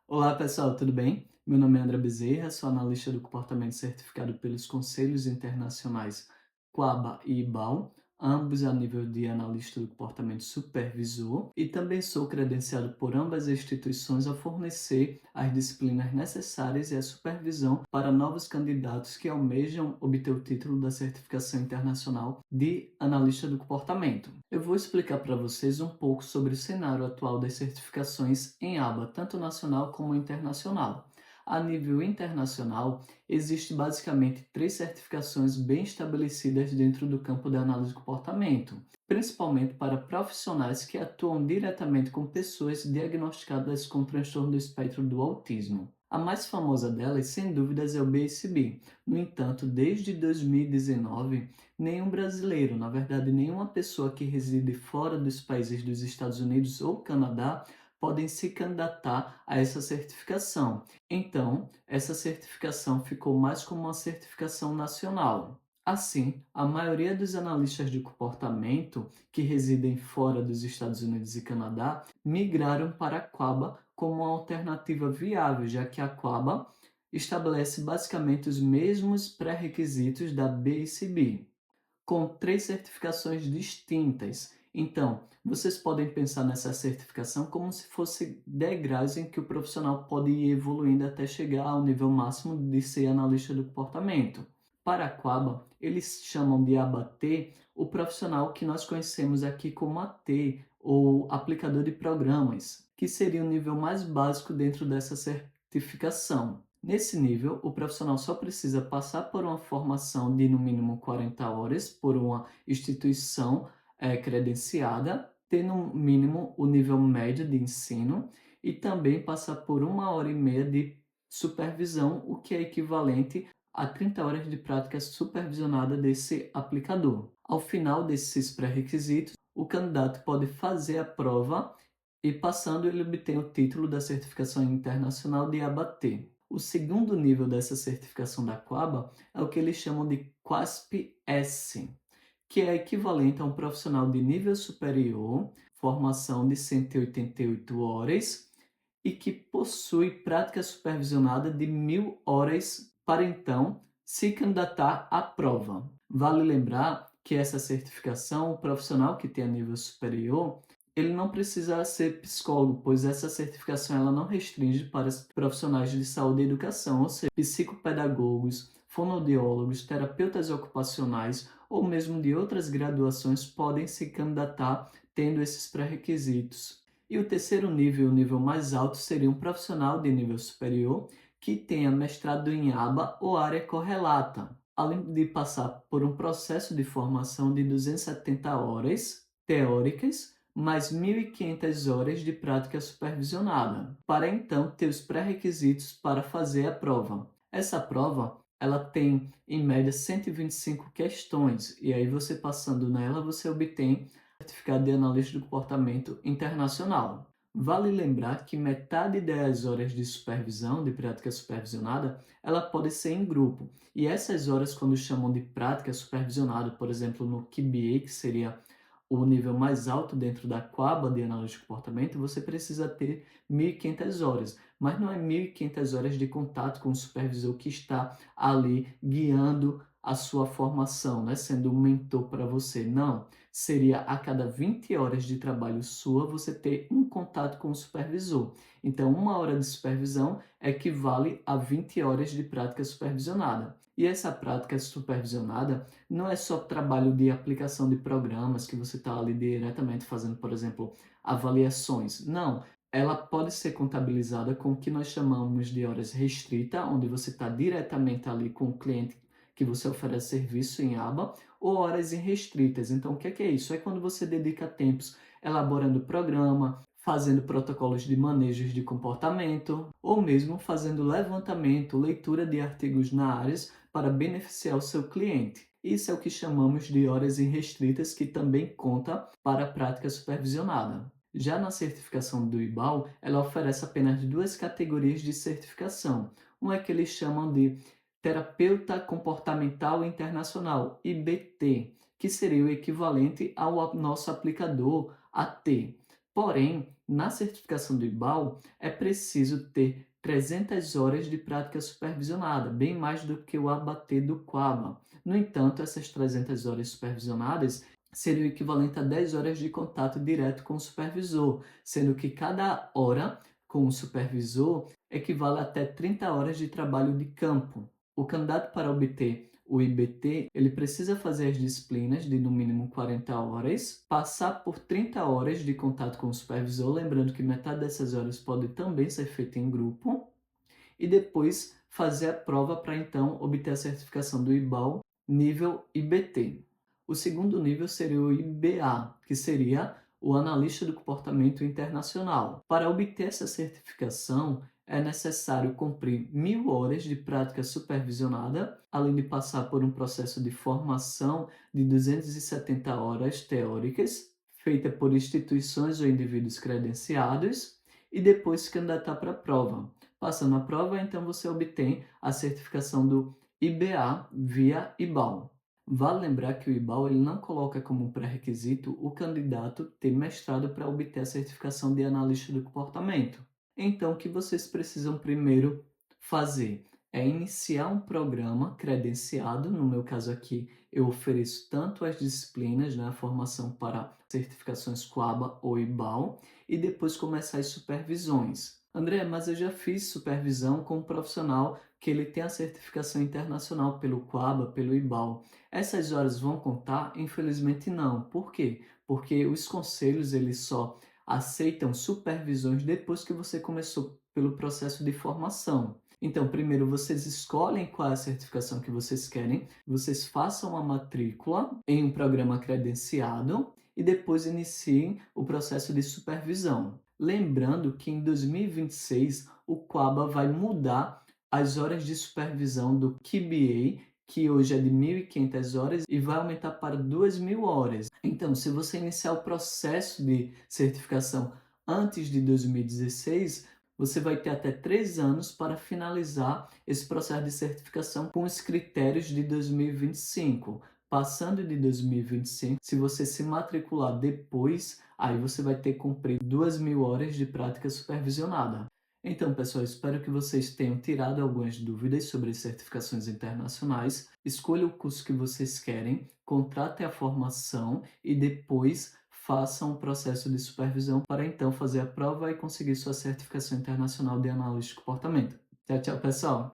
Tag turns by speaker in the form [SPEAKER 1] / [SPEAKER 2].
[SPEAKER 1] Olá pessoal, tudo bem? Meu nome é André Bezerra, sou analista do comportamento certificado pelos Conselhos Internacionais QABA e IBAL, ambos a nível de analista do comportamento supervisor, e também sou credenciado por ambas as instituições a fornecer as disciplinas necessárias e a supervisão para novos candidatos que almejam obter o título da certificação internacional de analista do comportamento. Eu vou explicar para vocês um pouco sobre o cenário atual das certificações em aba, tanto nacional como internacional. A nível internacional, existe basicamente três certificações bem estabelecidas dentro do campo da análise de comportamento, principalmente para profissionais que atuam diretamente com pessoas diagnosticadas com transtorno do espectro do autismo. A mais famosa delas, sem dúvidas, é o BSB. No entanto, desde 2019, nenhum brasileiro, na verdade, nenhuma pessoa que reside fora dos países dos Estados Unidos ou Canadá podem se candidatar a essa certificação. Então, essa certificação ficou mais como uma certificação nacional. Assim, a maioria dos analistas de comportamento que residem fora dos Estados Unidos e Canadá migraram para a Quaba como uma alternativa viável, já que a Quaba estabelece basicamente os mesmos pré-requisitos da BSB, com três certificações distintas. Então, vocês podem pensar nessa certificação como se fosse degraus em que o profissional pode ir evoluindo até chegar ao nível máximo de ser analista do comportamento. Para a Quaba, eles chamam de ABA-T o profissional que nós conhecemos aqui como AT, ou aplicador de programas, que seria o nível mais básico dentro dessa certificação. Nesse nível, o profissional só precisa passar por uma formação de no mínimo 40 horas por uma instituição credenciada, ter no mínimo o nível médio de ensino e também passar por 1 hora e meia de supervisão, o que é equivalente a 30 horas de prática supervisionada desse aplicador. Ao final desses pré-requisitos, o candidato pode fazer a prova e, passando, ele obtém o título da certificação internacional de ABAT. O segundo nível dessa certificação da Quaba é o que eles chamam de QASP-S, que é equivalente a um profissional de nível superior, formação de 188 horas, e que possui prática supervisionada de 1.000 horas para então se candidatar à prova. Vale lembrar que essa certificação, o profissional que tem a nível superior, ele não precisa ser psicólogo, pois essa certificação ela não restringe para os profissionais de saúde e educação, ou seja, psicopedagogos, fonoaudiólogos, terapeutas ocupacionais ou mesmo de outras graduações podem se candidatar tendo esses pré-requisitos. E o terceiro nível, o nível mais alto, seria um profissional de nível superior que tenha mestrado em aba ou área correlata, além de passar por um processo de formação de 270 horas teóricas, mais 1.500 horas de prática supervisionada, para então ter os pré-requisitos para fazer a prova. Essa prova, ela tem em média 125 questões, e aí você passando nela, você obtém certificado de analista do comportamento internacional. Vale lembrar que metade das horas de supervisão, de prática supervisionada, ela pode ser em grupo. E essas horas, quando chamam de prática supervisionada, por exemplo, no QBA, que seria o nível mais alto dentro da Quaba de análise de comportamento, você precisa ter 1.500 horas. Mas não é 1.500 horas de contato com o supervisor que está ali guiando a sua formação, né? Sendo um mentor para você. Não. Seria a cada 20 horas de trabalho sua, você ter um contato com o supervisor. Então, 1 hora de supervisão equivale a 20 horas de prática supervisionada. E essa prática supervisionada não é só trabalho de aplicação de programas que você está ali diretamente fazendo, por exemplo, avaliações. Não, ela pode ser contabilizada com o que nós chamamos de horas restrita, onde você está diretamente ali com o cliente que você oferece serviço em aba, ou horas irrestritas. Então, o que é isso? É quando você dedica tempos elaborando programa, fazendo protocolos de manejos de comportamento, ou mesmo fazendo levantamento, leitura de artigos na área para beneficiar o seu cliente. Isso é o que chamamos de horas irrestritas, que também conta para a prática supervisionada. Já na certificação do IBAL, ela oferece apenas duas categorias de certificação. Uma é que eles chamam de Terapeuta Comportamental Internacional, IBT, que seria o equivalente ao nosso aplicador AT. Porém, Na certificação do IBAL, é preciso ter 300 horas de prática supervisionada, bem mais do que o ABAT do Quaba. No entanto, essas 300 horas supervisionadas seria o equivalente a 10 horas de contato direto com o supervisor, sendo que cada hora com o supervisor equivale a até 30 horas de trabalho de campo. O candidato para obter o IBT, ele precisa fazer as disciplinas de no mínimo 40 horas, passar por 30 horas de contato com o supervisor, lembrando que metade dessas horas pode também ser feita em grupo, e depois fazer a prova para então obter a certificação do IBAL nível IBT. O segundo nível seria o IBA, que seria o analista do comportamento internacional. Para obter essa certificação, é necessário cumprir 1.000 horas de prática supervisionada, além de passar por um processo de formação de 270 horas teóricas, feita por instituições ou indivíduos credenciados, e depois se candidatar para a prova. Passando a prova, então você obtém a certificação do IBA via IBAL. Vale lembrar que o IBAL ele não coloca como pré-requisito o candidato ter mestrado para obter a certificação de analista do comportamento. Então, o que vocês precisam primeiro fazer é iniciar um programa credenciado. No meu caso aqui, eu ofereço tanto as disciplinas, a formação para certificações Quaba ou IBAL, e depois começar as supervisões. André, mas eu já fiz supervisão com um profissional que ele tem a certificação internacional pelo Quaba, pelo IBAL. Essas horas vão contar? Infelizmente não. Por quê? Porque os conselhos eles só aceitam supervisões depois que você começou pelo processo de formação. Então, primeiro vocês escolhem qual é a certificação que vocês querem, vocês façam a matrícula em um programa credenciado e depois iniciem o processo de supervisão. Lembrando que em 2026 o Quaba vai mudar as horas de supervisão do QBA, que hoje é de 1.500 horas, e vai aumentar para 2.000 horas. Então, se você iniciar o processo de certificação antes de 2016, você vai ter até 3 anos para finalizar esse processo de certificação com os critérios de 2025. Passando de 2025, se você se matricular depois, aí você vai ter que cumprir 2.000 horas de prática supervisionada. Então, pessoal, espero que vocês tenham tirado algumas dúvidas sobre certificações internacionais. Escolha o curso que vocês querem, contrate a formação e depois façam o processo de supervisão para então fazer a prova e conseguir sua certificação internacional de análise de comportamento. Tchau, tchau, pessoal!